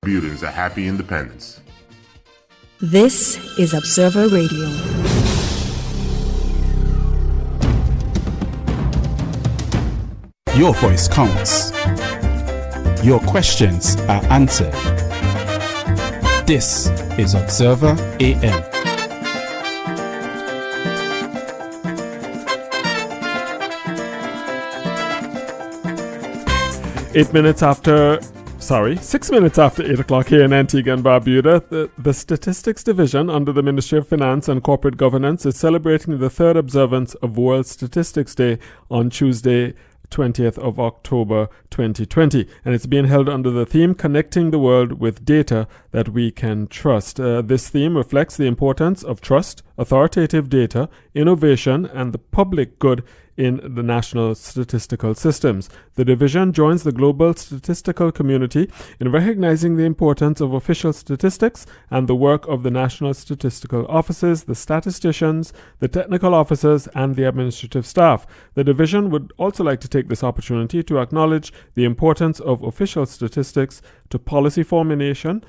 Barbudans a happy independence. This is Observer Radio. Your voice counts. Your questions are answered. This is Observer AM. Six minutes after 8 o'clock here in Antigua and Barbuda, the Statistics Division under the Ministry of Finance and Corporate Governance is celebrating the third observance of World Statistics Day on Tuesday, 20th of October 2020, and it's being held under the theme Connecting the World with Data That We Can Trust. This theme reflects the importance of trust, authoritative data, innovation, and the public good in the national statistical systems. The division joins the global statistical community in recognizing the importance of official statistics and the work of the national statistical offices, the statisticians, the technical officers, and the administrative staff. The division would also like to take this opportunity to acknowledge the importance of official statistics to policy formulation,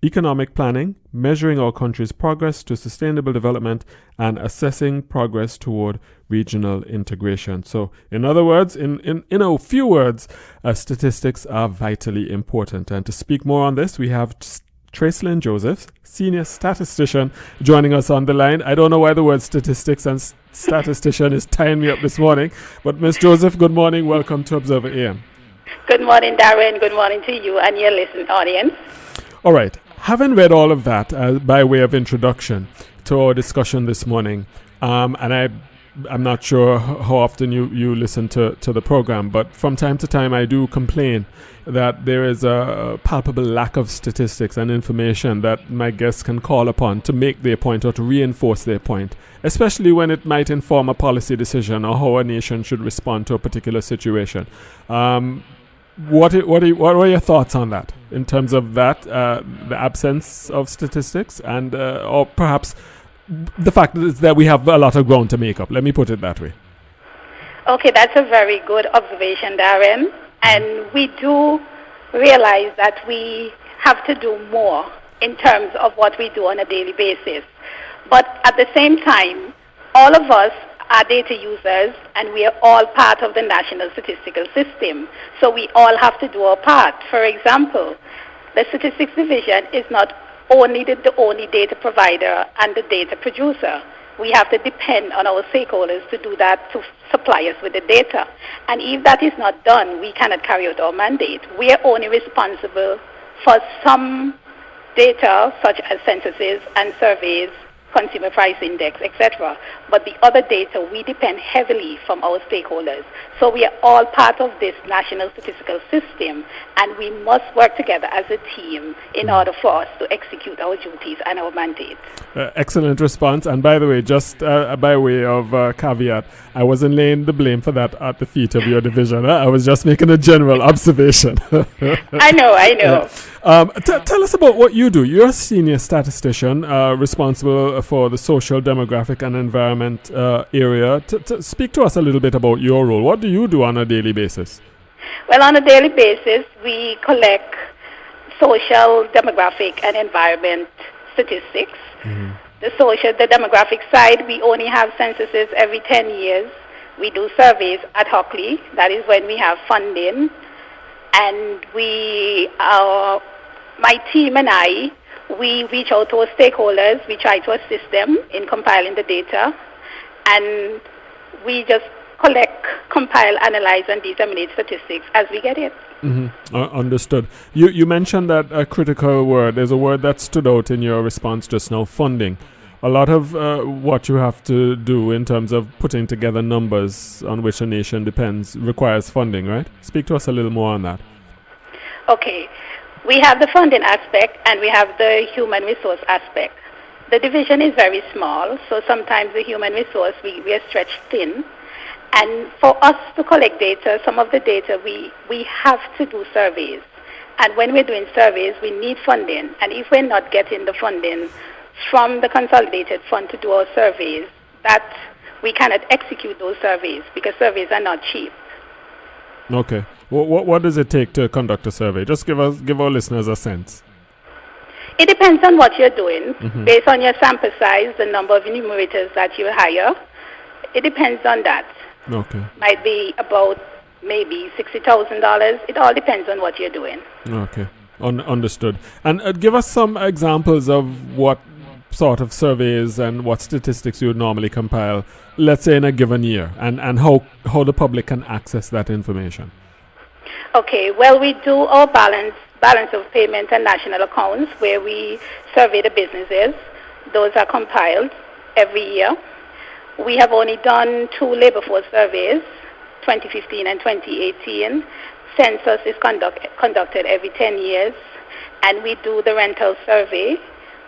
economic planning, measuring our country's progress to sustainable development, and assessing progress toward regional integration. So, in other words, in a few words, statistics are vitally important. And to speak more on this, we have Tracelyn Joseph, senior statistician, joining us on the line. I don't know why the word statistics and statistician is tying me up this morning, but Ms. Joseph, good morning. Welcome to Observer AM. Good morning, Darren. Good morning to you and your listening audience. All right. Having read all of that by way of introduction to our discussion this morning, and I'm not sure how often you listen to the program, but from time to time I do complain that there is a palpable lack of statistics and information that my guests can call upon to make their point or to reinforce their point, especially when it might inform a policy decision or how a nation should respond to a particular situation. What are your thoughts on that in terms of that, the absence of statistics and or perhaps the fact that we have a lot of ground to make up? Let me put it that way. Okay, that's a very good observation, Darren. And we do realize that we have to do more in terms of what we do on a daily basis. But at the same time, all of us are data users, and we are all part of the national statistical system. So we all have to do our part. For example, the Statistics Division is not only the only data provider and the data producer. We have to depend on our stakeholders to do that, to supply us with the data. And if that is not done, we cannot carry out our mandate. We are only responsible for some data, such as censuses and surveys, consumer price index, etc. But the other data, we depend heavily from our stakeholders. So we are all part of this national statistical system, and we must work together as a team in order for us to execute our duties and our mandate. Excellent response. And by the way, just by way of caveat, I wasn't laying the blame for that at the feet of your division. I was just making a general observation. I know. Tell us about what you do. You're a senior statistician responsible for the social, demographic, and environment area. Speak to us a little bit about your role. What do you do on a daily basis? Well, on a daily basis, we collect social, demographic, and environment statistics. Mm-hmm. The demographic side, we only have censuses every 10 years. We do surveys ad hocly. That is when we have funding. And my team and I, we reach out to our stakeholders. We try to assist them in compiling the data. And we just collect, compile, analyze, and disseminate statistics as we get it. Mm-hmm. Understood. You mentioned that a critical word. There's a word that stood out in your response just now, funding. A lot of what you have to do in terms of putting together numbers on which a nation depends requires funding, right? Speak to us a little more on that. Okay. We have the funding aspect and we have the human resource aspect. The division is very small, so sometimes the human resource, we are stretched thin. And for us to collect data, some of the data, we have to do surveys. And when we're doing surveys, we need funding. And if we're not getting the funding from the consolidated fund to do our surveys, that we cannot execute those surveys because surveys are not cheap. Okay. What does it take to conduct a survey? Just give our listeners a sense. It depends on what you're doing. Based on your sample size, the number of enumerators that you hire, it depends on that. Okay. Might be about maybe $60,000. It all depends on what you're doing. Okay. Understood. And give us some examples of what sort of surveys and what statistics you would normally compile, let's say in a given year, and how the public can access that information. Okay, well, we do our balance of payment and national accounts where we survey the businesses. Those are compiled every year. We have only done 2 labor force surveys, 2015 and 2018. Census is conducted every 10 years, and we do the rental survey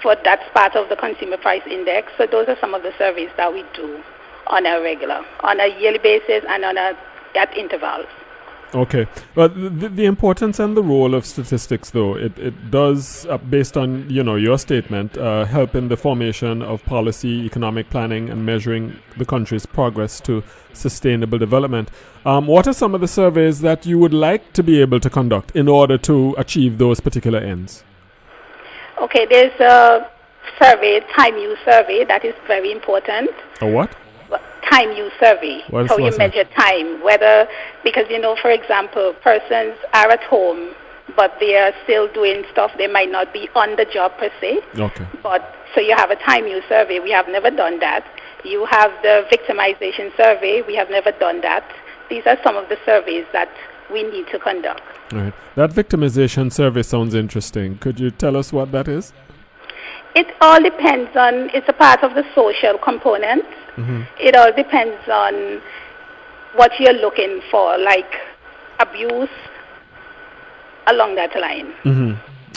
for that's part of the Consumer Price Index. So those are some of the surveys that we do on a yearly basis and at intervals. Okay. But the importance and the role of statistics, though, it does, based on your statement, help in the formation of policy, economic planning, and measuring the country's progress to sustainable development. What are some of the surveys that you would like to be able to conduct in order to achieve those particular ends? Okay, there's a survey, time use survey, that is very important. A what? Time use survey. How you measure time. Whether, because, for example, persons are at home, but they are still doing stuff. They might not be on the job per se. Okay. But, so you have a time use survey. We have never done that. You have the victimization survey. We have never done that. These are some of the surveys that we need to conduct. Right. That victimization survey sounds interesting. Could you tell us what that is? It all depends on, it's a part of the social component. It all depends on what you're looking for, like abuse, along that line.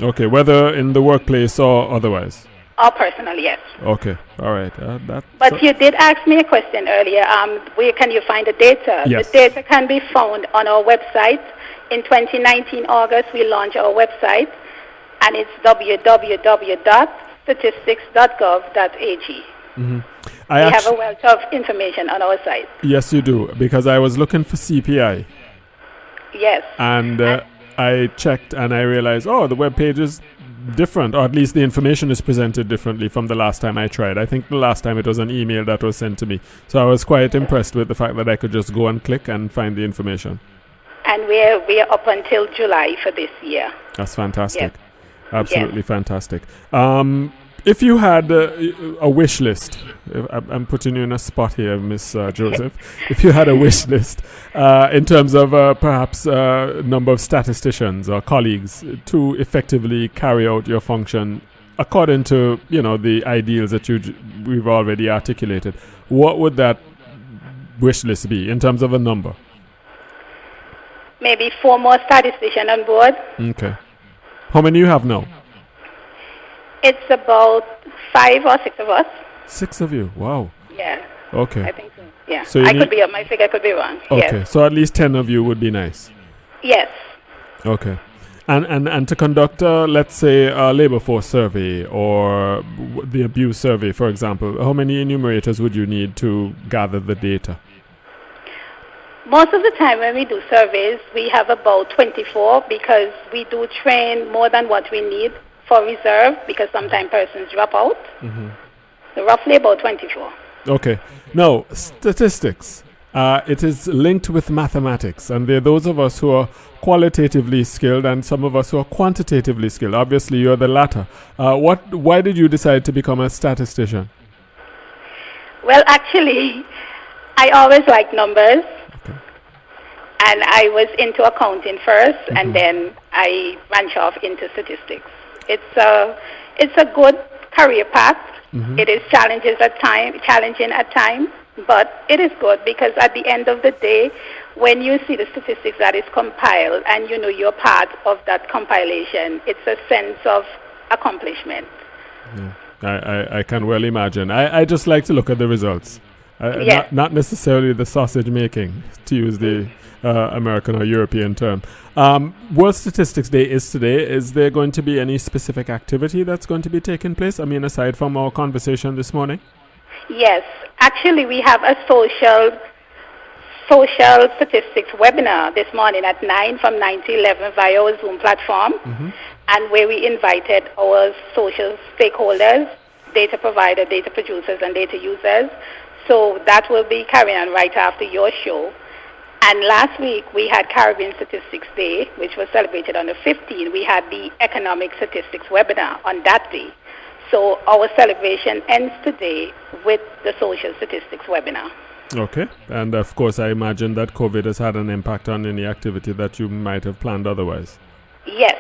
Okay, whether in the workplace or otherwise? Or personally, yes. Okay, all right. But you did ask me a question earlier. Where can you find the data? Yes. The data can be found on our website. In 2019 August, we launched our website, and it's www.statistics.gov.ag. We have a wealth of information on our site. Yes, you do, because I was looking for CPI. Yes. And I checked and I realized, the web page is different, or at least the information is presented differently from the last time I tried. I think the last time it was an email that was sent to me. So I was quite impressed with the fact that I could just go and click and find the information. And we're up until July for this year. That's fantastic. Yes. Absolutely fantastic. If you had a wish list, I'm putting you in a spot here, Miss Joseph. If you had a wish list in terms of perhaps number of statisticians or colleagues to effectively carry out your function according to the ideals that we've already articulated, what would that wish list be in terms of a number? Maybe 4 more statisticians on board. Okay. How many you have now? It's about 5 or 6 of us. 6 of you? Wow. Yeah. Okay. I think so. Yeah. So my figure could be wrong. Okay. Yes. So at least 10 of you would be nice. Yes. Okay. And to conduct, let's say, a labor force survey or the abuse survey, for example, how many enumerators would you need to gather the data? Most of the time when we do surveys, we have about 24 because we do train more than what we need for reserve because sometimes persons drop out. So roughly about 24. Okay. Now, statistics. It is linked with mathematics, and there are those of us who are qualitatively skilled and some of us who are quantitatively skilled. Obviously, you're the latter. Why did you decide to become a statistician? Well, actually, I always liked numbers. Okay. And I was into accounting first, and then I branched off into statistics. It's a good career path. It is challenging at times, but it is good because at the end of the day, when you see the statistics that is compiled and you're part of that compilation, it's a sense of accomplishment. Yeah. I can well imagine. I just like to look at the results. Yes. Not necessarily the sausage making, to use the American or European term. World Statistics Day is today. Is there going to be any specific activity that's going to be taking place? I mean, aside from our conversation this morning? Yes. Actually, we have a social social statistics webinar this morning at 9 from 9 to 11 via our Zoom platform, and where we invited our social stakeholders, data providers, data producers, and data users. So that will be carrying on right after your show. And last week we had Caribbean Statistics Day, which was celebrated on the 15th. We had the Economic Statistics webinar on that day. So our celebration ends today with the Social Statistics webinar. Okay. And of course, I imagine that COVID has had an impact on any activity that you might have planned otherwise. Yes.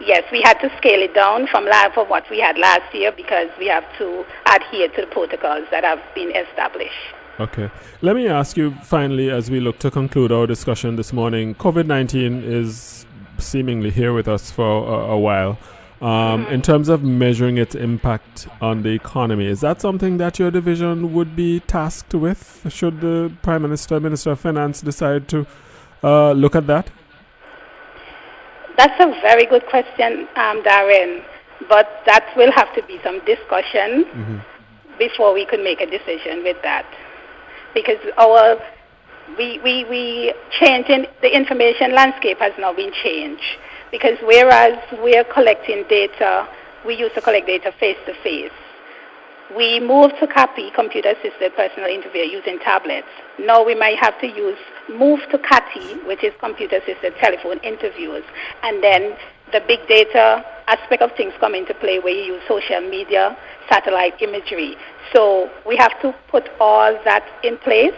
Yes, we had to scale it down from what we had last year because we have to adhere to the protocols that have been established. Okay. Let me ask you finally, as we look to conclude our discussion this morning, COVID-19 is seemingly here with us for a while. In terms of measuring its impact on the economy, is that something that your division would be tasked with? Should the Prime Minister, Minister of Finance decide to look at that? That's a very good question, Darren. But that will have to be some discussion before we could make a decision with that. Because we changing, the information landscape has now been changed. Because whereas we are collecting data, we used to collect data face-to-face. We moved to CAPI, computer-assisted personal interview, using tablets. Now we might have to move to CATI, which is computer-assisted telephone interviews. And then the big data aspect of things come into play where you use social media, satellite imagery. So we have to put all that in place,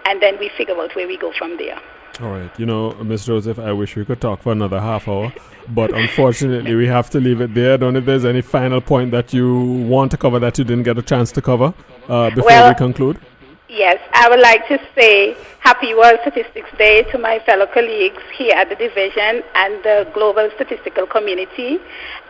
and then we figure out where we go from there. All right. You know, Ms. Joseph, I wish we could talk for another half hour, but unfortunately we have to leave it there. I don't know if there's any final point that you want to cover that you didn't get a chance to cover before we conclude. Yes, I would like to say Happy World Statistics Day to my fellow colleagues here at the division and the global statistical community,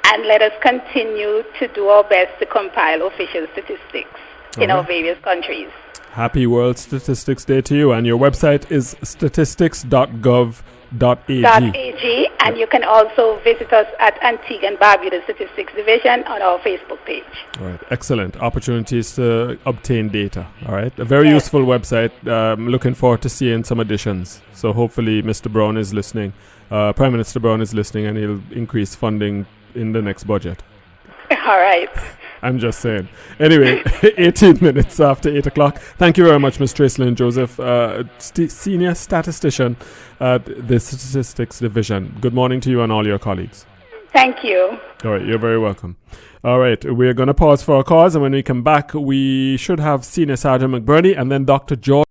and let us continue to do our best to compile official statistics in our various countries. Happy World Statistics Day to you, and your website is statistics.gov.ag. And you can also visit us at Antigua and Barbuda Statistics Division on our Facebook page. All right, excellent. Opportunities to obtain data. All right, a very useful website. Looking forward to seeing some additions. So hopefully Mr. Brown is listening, Prime Minister Brown is listening, and he'll increase funding in the next budget. All right. I'm just saying. Anyway, 18 minutes after 8 o'clock. Thank you very much, Ms. Tracelyn Joseph, Senior Statistician at the Statistics Division. Good morning to you and all your colleagues. Thank you. All right, you're very welcome. All right, we're going to pause for a cause, and when we come back, we should have Senior Sergeant McBurney and then Dr. George